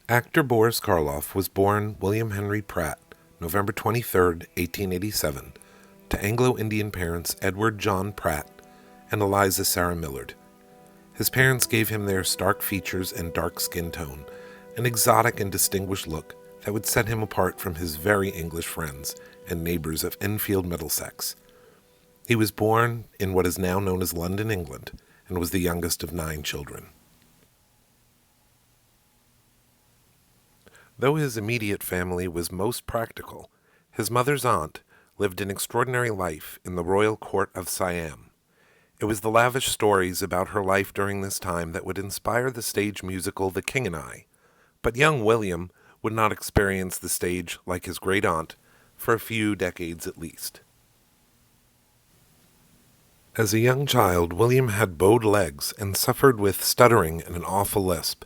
Actor Boris Karloff was born William Henry Pratt, November 23, 1887, to Anglo-Indian parents Edward John Pratt and Eliza Sarah Millard. His parents gave him their stark features and dark skin tone, an exotic and distinguished look that would set him apart from his very English friends and neighbors of Enfield, Middlesex. He was born in what is now known as London, England, and was the youngest of 9 children. Though his immediate family was most practical, his mother's aunt lived an extraordinary life in the royal court of Siam. It was the lavish stories about her life during this time that would inspire the stage musical The King and I, but young William would not experience the stage like his great aunt for a few decades at least. As a young child, William had bowed legs and suffered with stuttering and an awful lisp.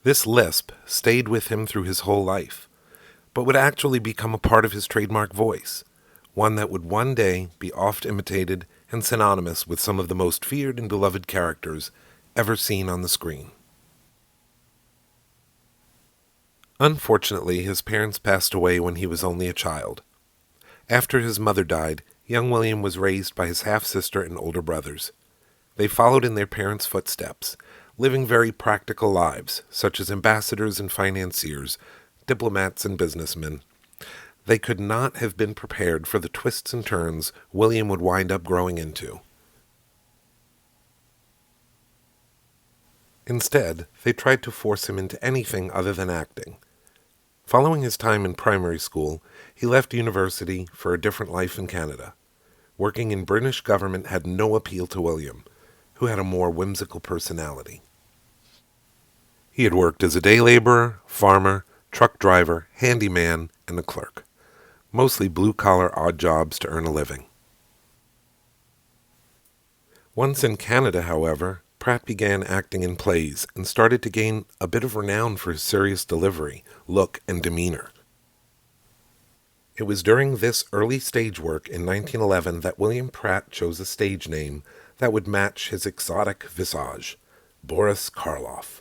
This lisp stayed with him through his whole life, but would actually become a part of his trademark voice, one that would one day be oft imitated and synonymous with some of the most feared and beloved characters ever seen on the screen. Unfortunately, his parents passed away when he was only a child. After his mother died, young William was raised by his half-sister and older brothers. They followed in their parents' footsteps, living very practical lives, such as ambassadors and financiers, diplomats and businessmen. They could not have been prepared for the twists and turns William would wind up growing into. Instead, they tried to force him into anything other than acting. Following his time in primary school, he left university for a different life in Canada. Working in British government had no appeal to William, who had a more whimsical personality. He had worked as a day laborer, farmer, truck driver, handyman, and a clerk. Mostly blue-collar odd jobs to earn a living. Once in Canada, however, Pratt began acting in plays and started to gain a bit of renown for his serious delivery, look, and demeanor. It was during this early stage work in 1911 that William Pratt chose a stage name that would match his exotic visage, Boris Karloff.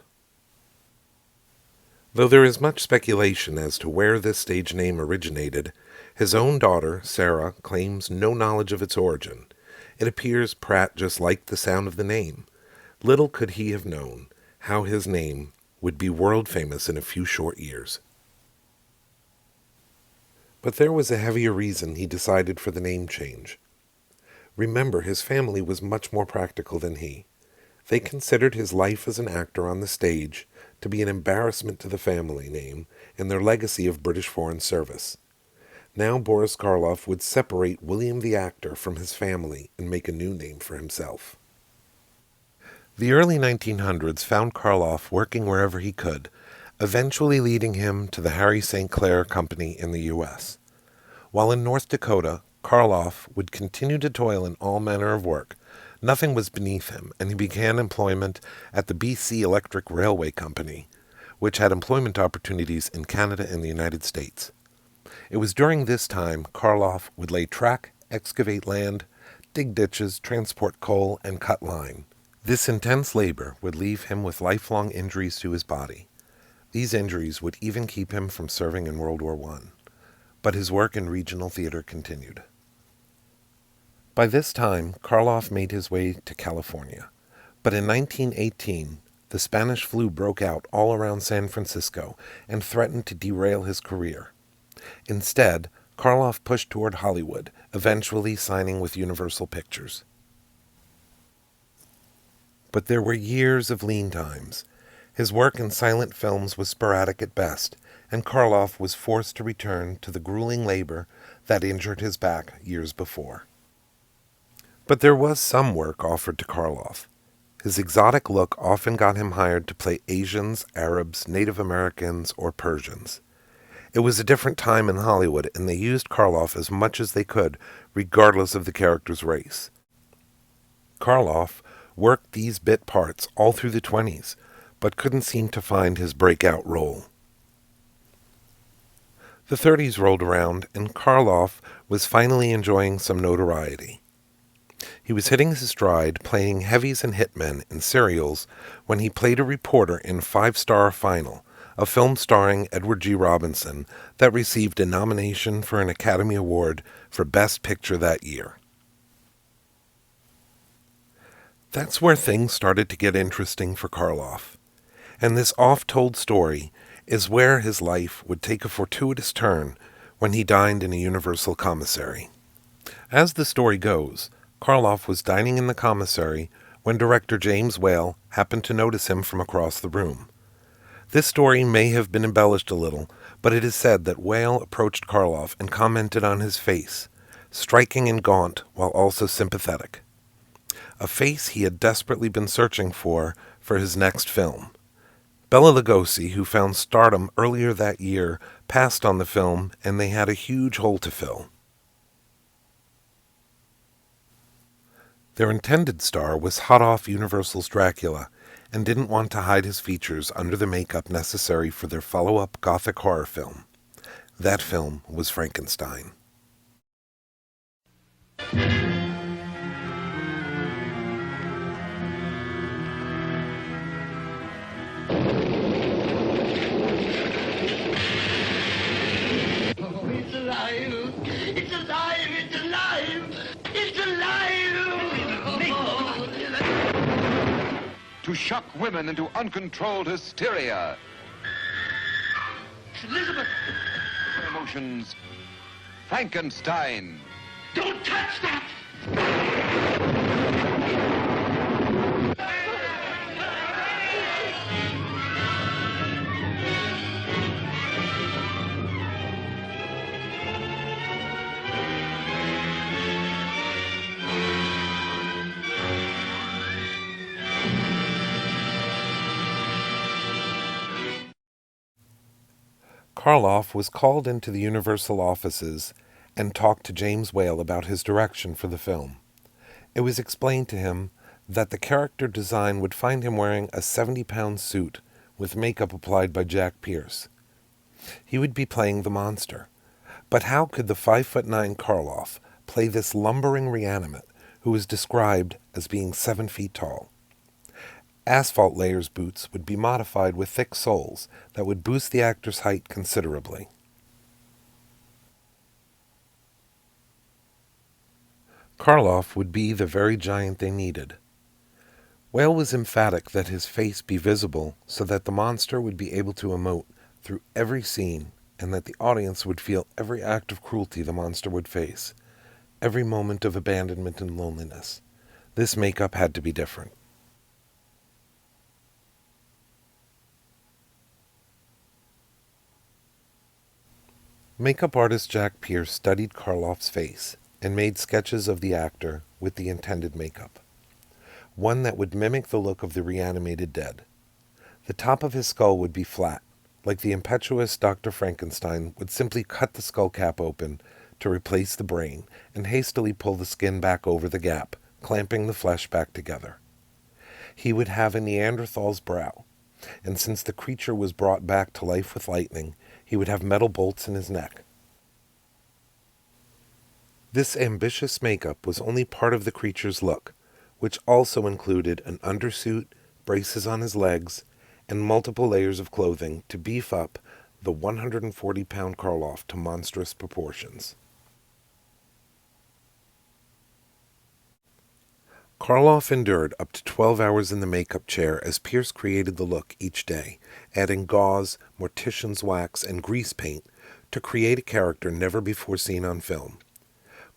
Though there is much speculation as to where this stage name originated, his own daughter, Sarah, claims no knowledge of its origin. It appears Pratt just liked the sound of the name. Little could he have known how his name would be world famous in a few short years. But there was a heavier reason he decided for the name change. Remember, his family was much more practical than he. They considered his life as an actor on the stage to be an embarrassment to the family name and their legacy of British foreign service. Now Boris Karloff would separate William the actor from his family and make a new name for himself. The early 1900s found Karloff working wherever he could, eventually leading him to the Harry St. Clair Company in the U.S. While in North Dakota, Karloff would continue to toil in all manner of work. Nothing was beneath him, and he began employment at the BC Electric Railway Company, which had employment opportunities in Canada and the United States. It was during this time Karloff would lay track, excavate land, dig ditches, transport coal, and cut line. This intense labor would leave him with lifelong injuries to his body. These injuries would even keep him from serving in World War I. But his work in regional theater continued. By this time, Karloff made his way to California. But in 1918, the Spanish flu broke out all around San Francisco and threatened to derail his career. Instead, Karloff pushed toward Hollywood, eventually signing with Universal Pictures. But there were years of lean times. His work in silent films was sporadic at best, and Karloff was forced to return to the grueling labor that injured his back years before. But there was some work offered to Karloff. His exotic look often got him hired to play Asians, Arabs, Native Americans, or Persians. It was a different time in Hollywood, and they used Karloff as much as they could, regardless of the character's race. Karloff worked these bit parts all through the 20s, but couldn't seem to find his breakout role. The 30s rolled around, and Karloff was finally enjoying some notoriety. He was hitting his stride, playing heavies and hitmen in serials when he played a reporter in Five Star Final, a film starring Edward G. Robinson that received a nomination for an Academy Award for Best Picture that year. That's where things started to get interesting for Karloff, and this oft-told story is where his life would take a fortuitous turn when he dined in a Universal commissary. As the story goes, Karloff was dining in the commissary when director James Whale happened to notice him from across the room. This story may have been embellished a little, but it is said that Whale approached Karloff and commented on his face, striking and gaunt while also sympathetic. A face he had desperately been searching for his next film. Bela Lugosi, who found stardom earlier that year, passed on the film, and they had a huge hole to fill. Their intended star was hot off Universal's Dracula, and didn't want to hide his features under the makeup necessary for their follow-up Gothic horror film. That film was Frankenstein. It's alive! It's alive! It's alive! It's alive! To shock women into uncontrolled hysteria. Elizabeth! Emotions. Frankenstein. Don't touch that! Karloff was called into the Universal offices and talked to James Whale about his direction for the film. It was explained to him that the character design would find him wearing a 70-pound suit with makeup applied by Jack Pierce. He would be playing the monster. But how could the 5'9" Karloff play this lumbering reanimate who was described as being 7 feet tall? Asphalt layers boots would be modified with thick soles that would boost the actor's height considerably. Karloff would be the very giant they needed. Whale was emphatic that his face be visible so that the monster would be able to emote through every scene and that the audience would feel every act of cruelty the monster would face, every moment of abandonment and loneliness. This makeup had to be different. Makeup artist Jack Pierce studied Karloff's face and made sketches of the actor with the intended makeup, one that would mimic the look of the reanimated dead. The top of his skull would be flat, like the impetuous Dr. Frankenstein would simply cut the skull cap open to replace the brain and hastily pull the skin back over the gap, clamping the flesh back together. He would have a Neanderthal's brow, and since the creature was brought back to life with lightning, he would have metal bolts in his neck. This ambitious makeup was only part of the creature's look, which also included an undersuit, braces on his legs, and multiple layers of clothing to beef up the 140-pound Karloff to monstrous proportions. Karloff endured up to 12 hours in the makeup chair as Pierce created the look each day, adding gauze, mortician's wax, and grease paint to create a character never before seen on film.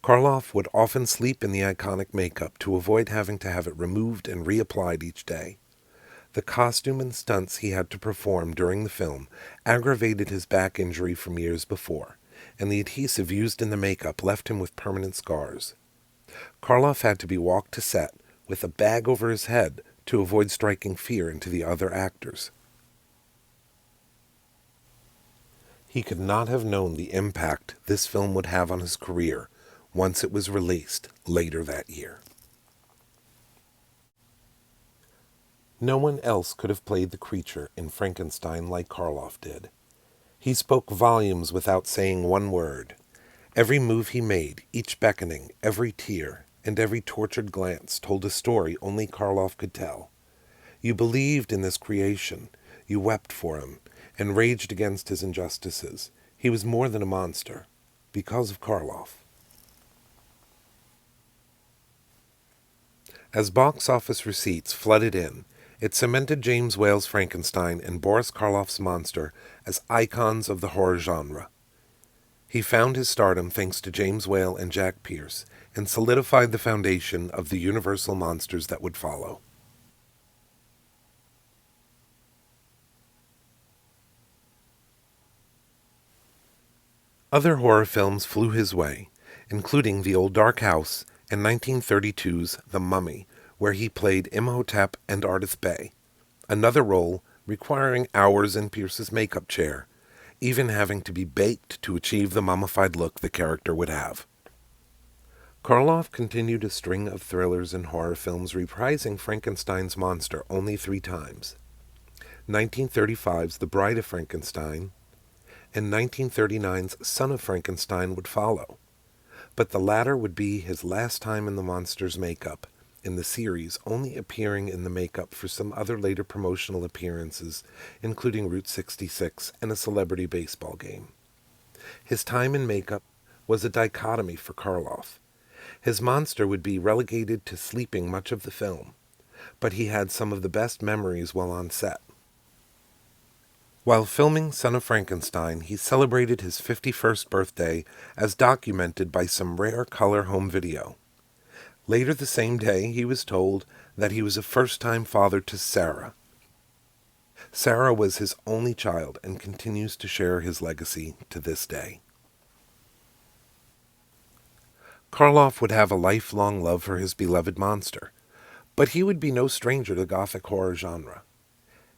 Karloff would often sleep in the iconic makeup to avoid having to have it removed and reapplied each day. The costume and stunts he had to perform during the film aggravated his back injury from years before, and the adhesive used in the makeup left him with permanent scars. Karloff had to be walked to set with a bag over his head to avoid striking fear into the other actors. He could not have known the impact this film would have on his career once it was released later that year. No one else could have played the creature in Frankenstein like Karloff did. He spoke volumes without saying one word. Every move he made, each beckoning, every tear, and every tortured glance told a story only Karloff could tell. You believed in this creation, you wept for him, and raged against his injustices. He was more than a monster, because of Karloff. As box office receipts flooded in, it cemented James Whale's Frankenstein and Boris Karloff's monster as icons of the horror genre. He found his stardom thanks to James Whale and Jack Pierce, and solidified the foundation of the universal monsters that would follow. Other horror films flew his way, including The Old Dark House and 1932's The Mummy, where he played Imhotep and Ardith Bey, another role requiring hours in Pierce's makeup chair, even having to be baked to achieve the mummified look the character would have. Karloff continued a string of thrillers and horror films reprising Frankenstein's monster only 3 times. 1935's The Bride of Frankenstein and 1939's Son of Frankenstein would follow, but the latter would be his last time in the monster's makeup, in the series only appearing in the makeup for some other later promotional appearances, including Route 66 and a celebrity baseball game. His time in makeup was a dichotomy for Karloff. His monster would be relegated to sleeping much of the film, but he had some of the best memories while on set. While filming Son of Frankenstein, he celebrated his 51st birthday as documented by some rare color home video. Later the same day, he was told that he was a first-time father to Sarah. Sarah was his only child and continues to share his legacy to this day. Karloff would have a lifelong love for his beloved monster, but he would be no stranger to Gothic horror genre.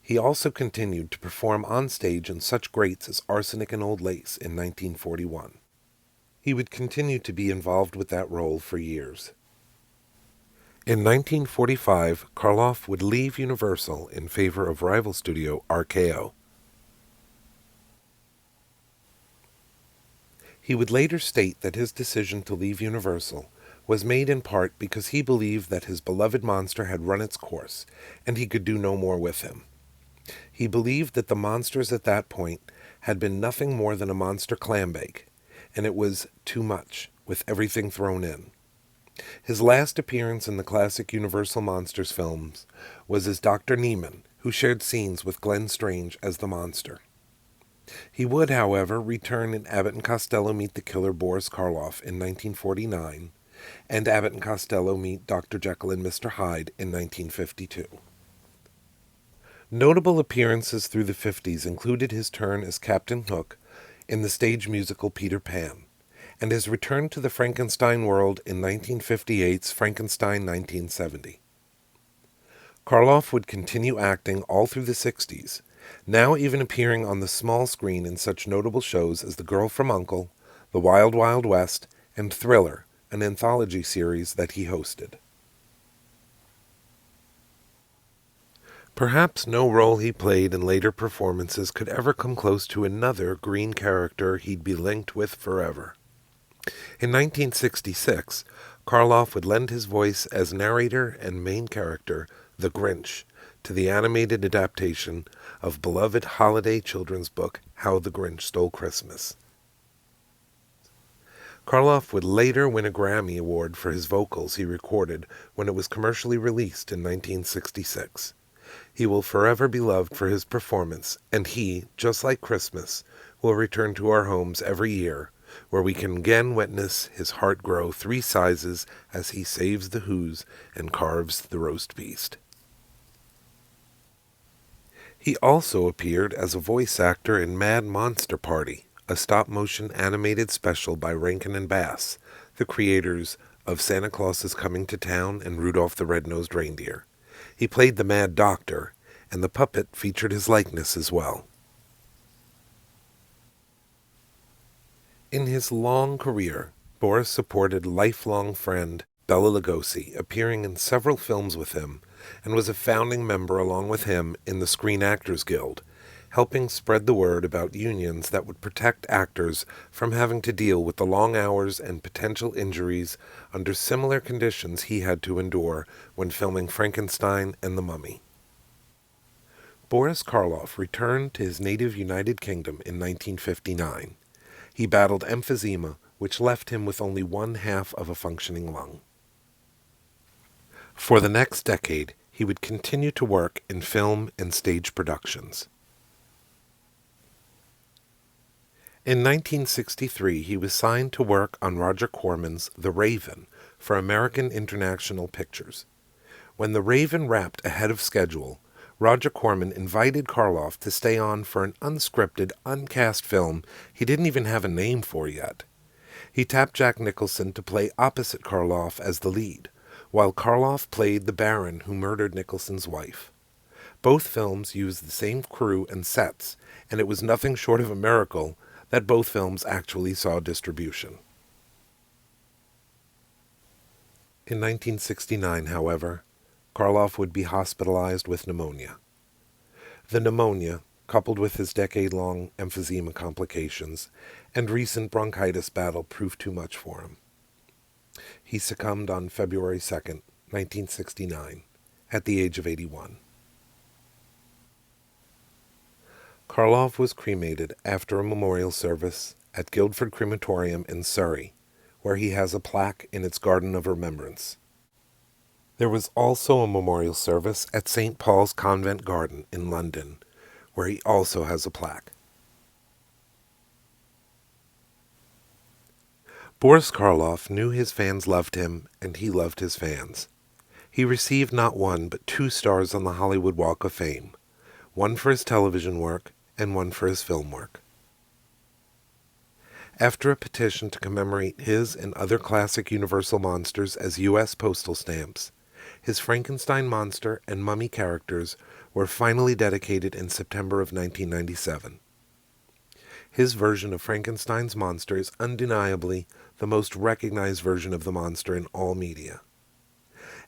He also continued to perform on stage in such greats as Arsenic and Old Lace in 1941. He would continue to be involved with that role for years. In 1945, Karloff would leave Universal in favor of rival studio RKO. He would later state that his decision to leave Universal was made in part because he believed that his beloved monster had run its course, and he could do no more with him. He believed that the monsters at that point had been nothing more than a monster clambake, and it was too much, with everything thrown in. His last appearance in the classic Universal Monsters films was as Dr. Neiman, who shared scenes with Glenn Strange as the monster. He would, however, return in Abbott and Costello Meet the Killer Boris Karloff in 1949, and Abbott and Costello Meet Dr. Jekyll and Mr. Hyde in 1952. Notable appearances through the 50s included his turn as Captain Hook in the stage musical Peter Pan, and his return to the Frankenstein world in 1958's Frankenstein 1970. Karloff would continue acting all through the 60s, now even appearing on the small screen in such notable shows as The Girl from U.N.C.L.E., The Wild Wild West, and Thriller, an anthology series that he hosted. Perhaps no role he played in later performances could ever come close to another green character he'd be linked with forever. In 1966, Karloff would lend his voice as narrator and main character, the Grinch, to the animated adaptation of beloved holiday children's book How the Grinch Stole Christmas. Karloff would later win a Grammy Award for his vocals he recorded when it was commercially released in 1966. He will forever be loved for his performance, and he, just like Christmas, will return to our homes every year, where we can again witness his heart grow 3 sizes as he saves the Who's and carves the roast beast. He also appeared as a voice actor in Mad Monster Party, a stop-motion animated special by Rankin and Bass, the creators of Santa Claus is Coming to Town and Rudolph the Red-Nosed Reindeer. He played the Mad Doctor, and the puppet featured his likeness as well. In his long career, Boris supported lifelong friend Bela Lugosi, appearing in several films with him, and was a founding member along with him in the Screen Actors Guild, helping spread the word about unions that would protect actors from having to deal with the long hours and potential injuries under similar conditions he had to endure when filming Frankenstein and The Mummy. Boris Karloff returned to his native United Kingdom in 1959. He battled emphysema, which left him with only one half of a functioning lung. For the next decade, he would continue to work in film and stage productions. In 1963, he was signed to work on Roger Corman's The Raven for American International Pictures. When The Raven wrapped ahead of schedule, Roger Corman invited Karloff to stay on for an unscripted, uncast film he didn't even have a name for yet. He tapped Jack Nicholson to play opposite Karloff as the lead, while Karloff played the Baron who murdered Nicholson's wife. Both films used the same crew and sets, and it was nothing short of a miracle that both films actually saw distribution. In 1969, however, Karloff would be hospitalized with pneumonia. The pneumonia, coupled with his decade-long emphysema complications and recent bronchitis battle, proved too much for him. He succumbed on February 2nd, 1969, at the age of 81. Karloff was cremated after a memorial service at Guildford Crematorium in Surrey, where he has a plaque in its Garden of Remembrance. There was also a memorial service at St. Paul's Convent Garden in London, where he also has a plaque. Boris Karloff knew his fans loved him, and he loved his fans. He received not one but 2 stars on the Hollywood Walk of Fame, one for his television work and one for his film work. After a petition to commemorate his and other classic Universal monsters as U.S. postal stamps, his Frankenstein monster and mummy characters were finally dedicated in September of 1997. His version of Frankenstein's monster is undeniably the most recognized version of the monster in all media,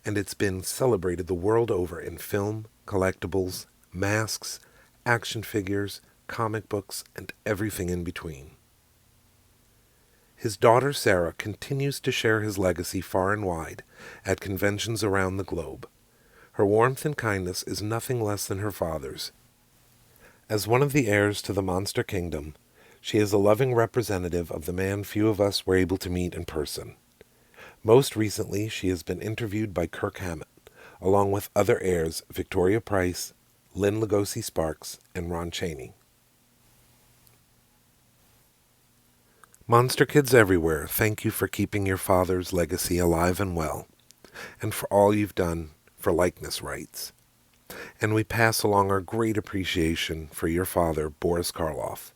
and it's been celebrated the world over in film, collectibles, masks, action figures, comic books, and everything in between. His daughter Sarah continues to share his legacy far and wide at conventions around the globe. Her warmth and kindness is nothing less than her father's. As one of the heirs to the Monster Kingdom, she is a loving representative of the man few of us were able to meet in person. Most recently, she has been interviewed by Kirk Hammett, along with other heirs Victoria Price, Lynn Lugosi Sparks, and Ron Chaney. Monster kids everywhere, thank you for keeping your father's legacy alive and well, and for all you've done for likeness rights. And we pass along our great appreciation for your father, Boris Karloff,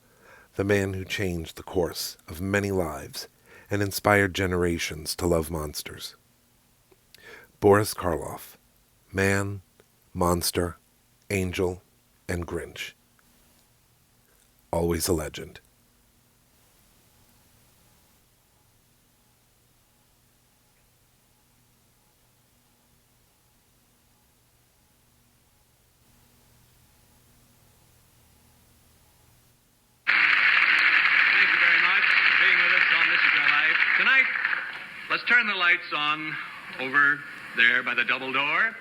the man who changed the course of many lives and inspired generations to love monsters. Boris Karloff, man, monster, angel, and Grinch. Always a legend. Let's turn the lights on over there by the double door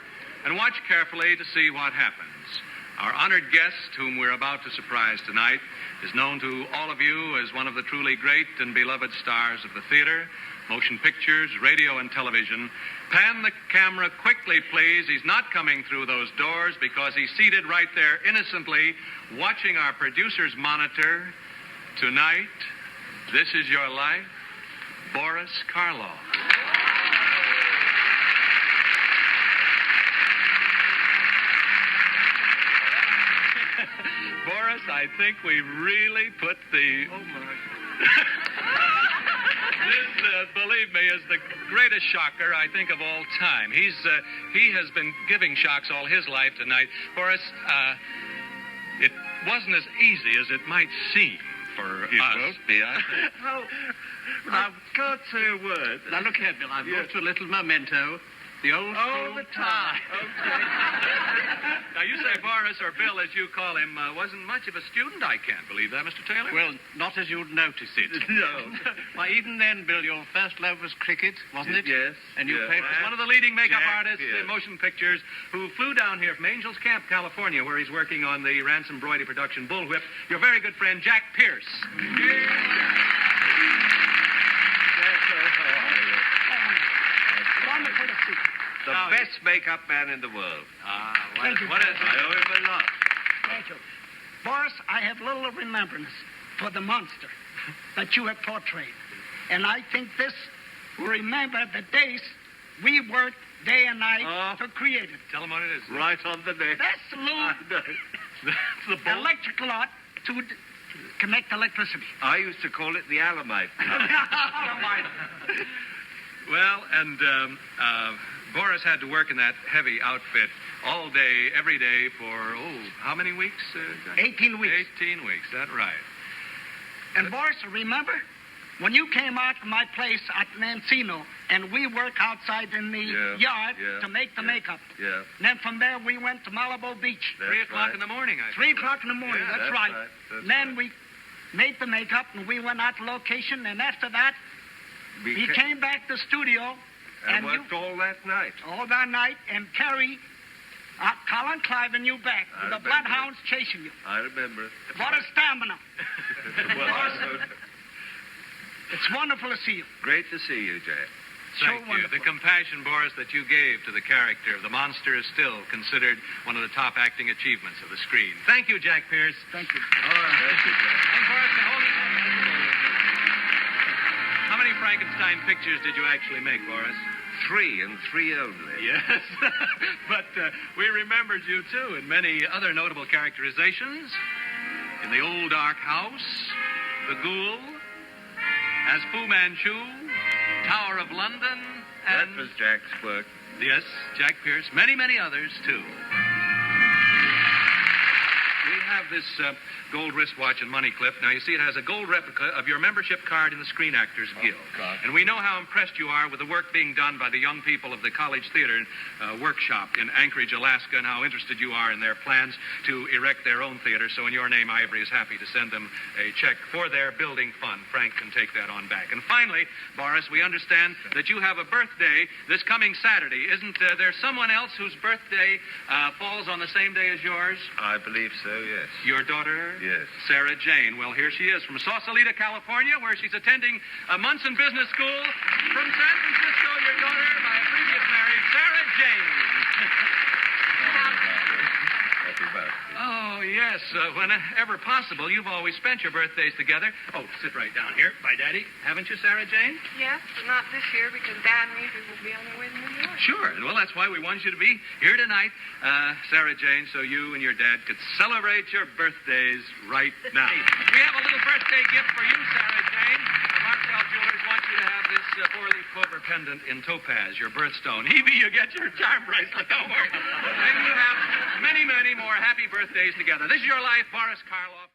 and watch carefully to see what happens. Our honored guest, whom we're about to surprise tonight, is known to all of you as one of the truly great and beloved stars of the theater, motion pictures, radio, and television. Pan the camera quickly, please. He's not coming through those doors because he's seated right there innocently watching our producer's monitor. Tonight, this is your life. Boris Karloff. Boris, I think we really put the... Oh, my. This, believe me, is the greatest shocker, I think, of all time. He has been giving shocks all his life tonight. Boris, it wasn't as easy as it might seem for us. It won't be, I think. I can't say a word. Now, look here, Bill. I've brought you a little memento. The old All the time. Okay. Now, you say Anyway, Boris, or Bill, as you call him, wasn't much of a student. I can't believe that, Mr. Taylor. Well, not as you'd notice it. No. Why, even then, Bill, your first love was cricket, wasn't it? Yes. And you yes. played He's one of the leading makeup Jack artists Pierce. in motion pictures who flew down here from Angels Camp, California, where he's working on the Ransom Broidy production Bullwhip. Your very good friend, Jack Pierce. Wonderful to see. The best makeup man in the world. Thank you. What is I owe him a lot. Thank you. Boris, I have little remembrance for the monster that you have portrayed. And I think this will remember the days we worked day and night to create it. Tell him what it is. Right on the neck. That's the little That's the bull. electrical art to connect electricity. I used to call it the Alamite. Well, and Boris had to work in that heavy outfit all day, every day for, how many weeks? Jack? 18 weeks. 18 weeks, that's right. And Boris, remember when you came out to my place at Mancino and we worked outside in the yard to make the makeup. Yeah. And then from there we went to Malibu Beach. That's 3 o'clock right. in the morning, I 3 o'clock in the morning, Yeah, that's that's right. right, that's And then right. we made the makeup and we went out to location, and after that he came back to the studio and and worked all that night. all that night and carried Colin Clive and you back I with the remember bloodhounds chasing you. I remember it. What a stamina. Well, It's wonderful to see you. great to see you, Jack. Thank So you. wonderful. The compassion, Boris, that you gave to the character of the monster is still considered one of the top acting achievements of the screen. Thank you, Jack Pierce. Thank you. Thank you, Jack. And Boris, can hold it. How many Frankenstein pictures did you actually make, Boris? 3 and 3 only. Yes, but we remembered you, too, in many other notable characterizations. In The Old Dark House, The Ghoul, as Fu Manchu, Tower of London, That and... was Jack's work. Yes, Jack Pierce. Many, many others, too. We have this gold wristwatch and money clip. Now, you see, it has a gold replica of your membership card in the Screen Actors Guild. God. And we know how impressed you are with the work being done by the young people of the College Theater Workshop in Anchorage, Alaska, and how interested you are in their plans to erect their own theater. So in your name, Ivory is happy to send them a check for their building fund. Frank can take that on back. And finally, Boris, we understand that you have a birthday this coming Saturday. Isn't there someone else whose birthday falls on the same day as yours? I believe so, yes. Your daughter? Yes. Sarah Jane. Well, here she is from Sausalito, California, where she's attending a Munson Business School. From San Francisco, your daughter, my previous marriage, Sarah Jane. Happy birthday. Oh, yes. Whenever possible, you've always spent your birthdays together. Oh, sit right down here by Daddy. Haven't you, Sarah Jane? Yes, but not this year because Dad and Evie will be on their way to New York. Sure. Well, that's why we wanted you to be here tonight, Sarah Jane, so you and your dad could celebrate your birthdays right now. We have a little birthday gift for you, Sarah Jane. Marcel Jewelers wants you to have this four-leaf clover pendant in topaz, your birthstone. Evie, you get your charm bracelet. Don't worry. And you have many, many more happy birthdays together. This is your life, Boris Karloff.